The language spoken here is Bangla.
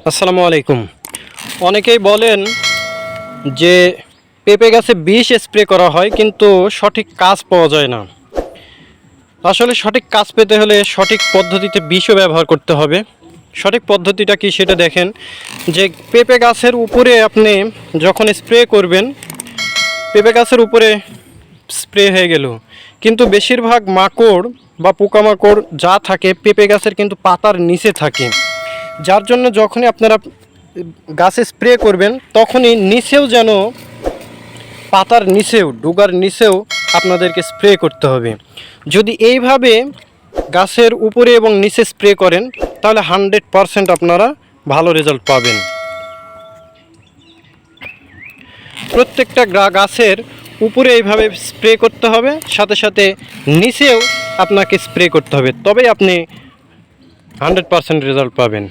আসসালামু আলাইকুম। অনেকেই বলেন যে পেঁপে গাছে বিষ স্প্রে করা হয় কিন্তু সঠিক কাজ পাওয়া যায় না। আসলে সঠিক কাজ পেতে হলে সঠিক পদ্ধতিতে বিষও ব্যবহার করতে হবে। সঠিক পদ্ধতিটা কি সেটা দেখেন, যে পেঁপে গাছের উপরে আপনি যখন স্প্রে করবেন, পেঁপে গাছের উপরে স্প্রে হয়ে গেল, কিন্তু বেশিরভাগ মাকড় বা পোকামাকড় যা থাকে পেঁপে গাছের কিন্তু পাতার নিচে থাকে, যার জন্য যখনই আপনারা গাছে স্প্রে করবেন তখনই নিচেও যেন, পাতার নিচেও, ডুগার নিচেও আপনাদেরকে স্প্রে করতে হবে। যদি এইভাবে গাছের উপরে এবং নিচে স্প্রে করেন তাহলে 100% আপনারা ভালো রেজাল্ট পাবেন। প্রত্যেকটা গাছের উপরে এইভাবে স্প্রে করতে হবে, সাথে সাথে নিচেও আপনাকে স্প্রে করতে হবে, তবেই আপনি 100% রেজাল্ট পাবেন।